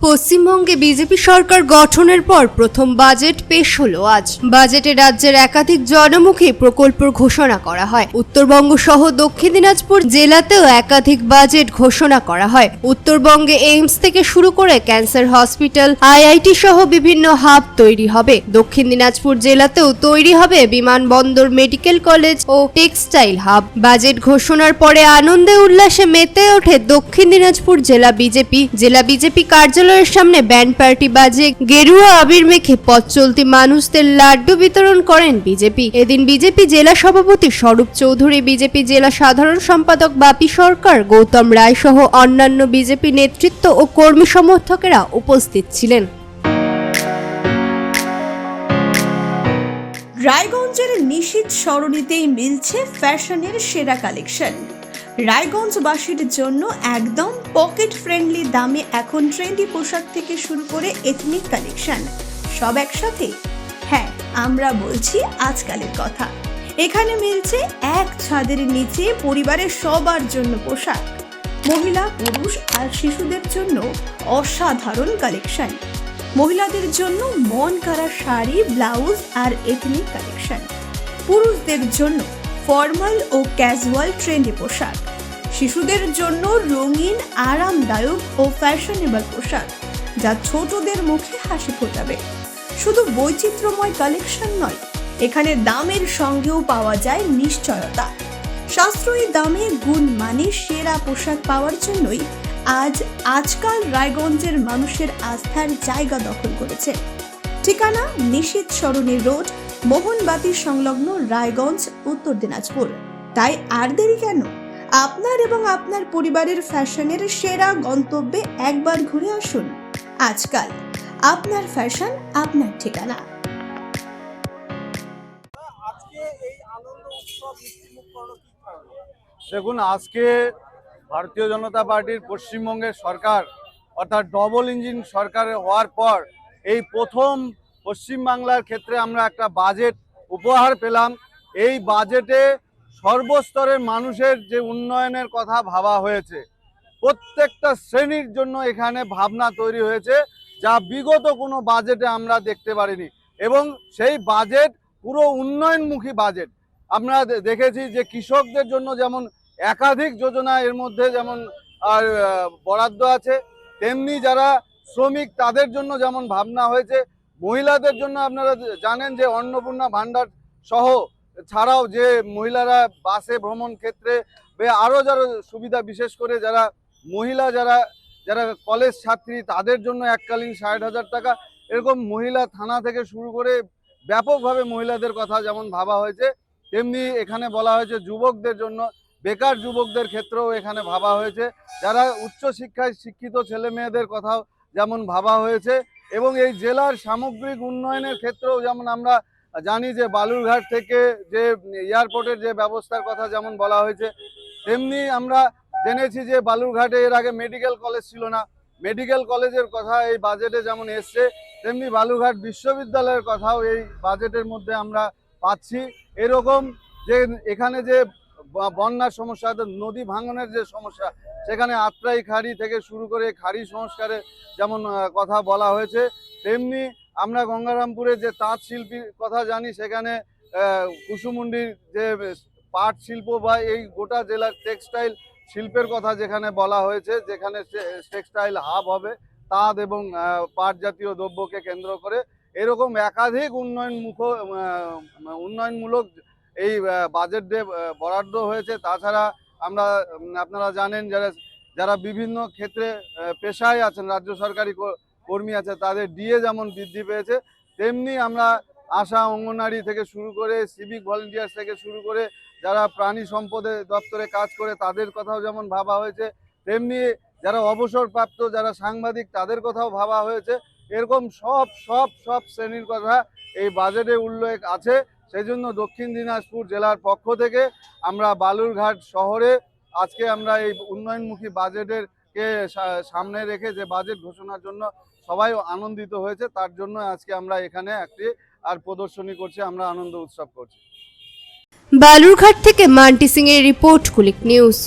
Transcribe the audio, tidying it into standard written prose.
পশ্চিমবঙ্গে বিজেপি সরকার গঠনের পর প্রথম বাজেট পেশ হলো আজ। বাজেটে রাজ্যের একাধিক জনমুখী প্রকল্পের ঘোষণা করা হয়। উত্তরবঙ্গ সহ দক্ষিণ দিনাজপুর জেলাতেও একাধিক বাজেট ঘোষণা করা হয়। উত্তরবঙ্গে এইমস থেকে শুরু করে ক্যান্সার হসপিটাল, আইআইটি সহ বিভিন্ন হাব তৈরি হবে। দক্ষিণ দিনাজপুর জেলাতেও তৈরি হবে বিমানবন্দর, মেডিকেল কলেজ ও টেক্সটাইল হাব। বাজেট ঘোষণার পরে আনন্দে উল্লাসে মেতে ওঠে দক্ষিণ দিনাজপুর জেলা বিজেপি কার্যালয়ের সামনে ব্যান্ড পার্টি বাজে গেরুয়া আবির মেখে পথ চলতি মানুষদের লাড্ডু বিতরণ করেন বিজেপি। এদিন বিজেপি জেলা সভাপতি স্বরূপ চৌধুরী, বিজেপি জেলা সাধারণ সম্পাদক বাপি সরকার, গৌতম রায় সহ অন্যান্য বিজেপি নেতৃত্ব ও কর্মী সমর্থকেরা উপস্থিত ছিলেন। রায়গঞ্জের নিশীথ সরণিতেই মিলছে ফ্যাশনের সেরা কালেকশন। রায়গঞ্জবাসীর জন্য একদম পকেট ফ্রেন্ডলি দামে এখন ট্রেন্ডি পোশাক থেকে শুরু করে এথনিক কালেকশন সব একসাথে। হ্যাঁ, আমরা বলছি আজকালের কথা। এখানে মিলছে এক ছাদের নিচে পরিবারের সবার জন্য পোশাক, মহিলা, পুরুষ আর শিশুদের জন্য অসাধারণ কালেকশন। মহিলাদের জন্য মন কাড়া শাড়ি, ব্লাউজ আর এথনিক কালেকশন। পুরুষদের জন্য ফর্মাল ও ক্যাজুয়াল ট্রেন্ডি পোশাক। শিশুদের জন্য রঙিন, আরামদায়ক ও ফ্যাশনেবল পোশাক, যা ছোটদের মুখে হাসি ফোটাবে। শুধু বৈচিত্র্যময় কালেকশন নয়, এখানে দামের সঙ্গেও পাওয়া যায় নিশ্চয়তা। সাশ্রয়ী দামে গুণমানে সেরা পোশাক পাওয়ার জন্যই আজকাল রায়গঞ্জের মানুষের আস্থার জায়গা দখল করেছে। ঠিকানা নিশীথ সরণি রোড, মোহনবাতি সংলগ্ন, রায়গঞ্জ, উত্তর দিনাজপুর। তাই আর দেরি কেন? আপনার এবং আপনার পরিবারের ফ্যাশনের সেরা গন্তব্যে একবার ঘুরে আসুন। আজকাল আপনার ফ্যাশন, আপনার ঠিকানা। দেখুন, আজকে ভারতীয় জনতা পার্টির পশ্চিমবঙ্গের সরকার অর্থাৎ ডবল ইঞ্জিন সরকার হওয়ার পর এই প্রথম পশ্চিমবাংলার ক্ষেত্রে আমরা একটা বাজেট উপহার পেলাম। এই বাজেটে সর্বস্তরের মানুষের যে উন্নয়নের কথা ভাবা হয়েছে, প্রত্যেকটা শ্রেণীর জন্য এখানে ভাবনা তৈরি হয়েছে, যা বিগত কোনো বাজেটে আমরা দেখতে পারিনি। এবং সেই বাজেট পুরো উন্নয়নমুখী বাজেট। আমরা দেখেছি যে কৃষকদের জন্য যেমন একাধিক যোজনা এর মধ্যে যেমন আর বরাদ্দ আছে, তেমনি যারা শ্রমিক তাদের জন্য যেমন ভাবনা হয়েছে। মহিলাদের জন্য আপনারা জানেন যে অন্নপূর্ণা ভাণ্ডার সহ ছাড়াও যে মহিলারা বাসে ভ্রমণ ক্ষেত্রে আরও যারা সুবিধা, বিশেষ করে যারা মহিলা যারা কলেজ ছাত্রী তাদের জন্য এককালীন 60,000 টাকা, এরকম মহিলা থানা থেকে শুরু করে ব্যাপকভাবে মহিলাদের কথা যেমন ভাবা হয়েছে, তেমনি এখানে বলা হয়েছে যুবকদের জন্য, বেকার যুবকদের ক্ষেত্রেও এখানে ভাবা হয়েছে, যারা উচ্চশিক্ষায় শিক্ষিত ছেলে মেয়েদের কথাও যেমন ভাবা হয়েছে। এবং এই জেলার সামগ্রিক উন্নয়নের ক্ষেত্রেও যেমন আমরা জানি যে বালুরঘাট থেকে যে এয়ারপোর্টের যে ব্যবস্থার কথা যেমন বলা হয়েছে, তেমনি আমরা জেনেছি যে বালুরঘাটে এর আগে মেডিকেল কলেজ ছিল না, মেডিকেল কলেজের কথা এই বাজেটে যেমন এসছে, তেমনি বালুরঘাট বিশ্ববিদ্যালয়ের কথাও এই বাজেটের মধ্যে আমরা পাচ্ছি। এরকম যে এখানে যে বন্যার সমস্যা, নদী ভাঙনের যে সমস্যা, সেখানে আত্রাই খাড়ি থেকে শুরু করে খাড়ি সংস্কারের যেমন কথা বলা হয়েছে, তেমনি আমরা গঙ্গারামপুরে যে তাঁত শিল্পীর কথা জানি, সেখানে কুসুমুন্ডির যে পাট শিল্প বা এই গোটা জেলার টেক্সটাইল শিল্পের কথা যেখানে বলা হয়েছে, যেখানে টেক্সটাইল হাব হবে তাঁত এবং পাট জাতীয় দ্রব্যকে কেন্দ্র করে। এরকম একাধিক উন্নয়নমূলক এই বাজেট দিয়ে বরাদ্দ হয়েছে। তাছাড়া আপনারা জানেন যারা বিভিন্ন ক্ষেত্রে পেশায় আছেন, রাজ্য সরকারি কর্মী আছে, তাদের ডিএ যেমন বৃদ্ধি পেয়েছে, তেমনি আমরা আশা, অঙ্গনওয়াড়ি থেকে শুরু করে সিভিক ভলেন্টিয়ার্স থেকে শুরু করে যারা প্রাণী সম্পদে দপ্তরে কাজ করে তাদের কথাও যেমন ভাবা হয়েছে, তেমনি যারা অবসরপ্রাপ্ত, যারা সাংবাদিক, তাদের কথাও ভাবা হয়েছে। এরকম সব শ্রেণীর কথা এই বাজেটে উল্লেখ আছে। সেই জন্য দক্ষিণ দিনাজপুর জেলার পক্ষ থেকে আমরা বালুরঘাট শহরে আজকে আমরা এই উন্নয়নমুখী বাজেটেরকে সামনে রেখে যে বাজেট ঘোষণার জন্য সবাই আনন্দিত হয়েছে, তার জন্য আজকে আমরা এখানে একটি আর প্রদর্শনী করছি, আমরা আনন্দ উৎসব করছি। বালুরঘাট থেকে মান্টি সিং এর রিপোর্ট, কুলিক নিউজ।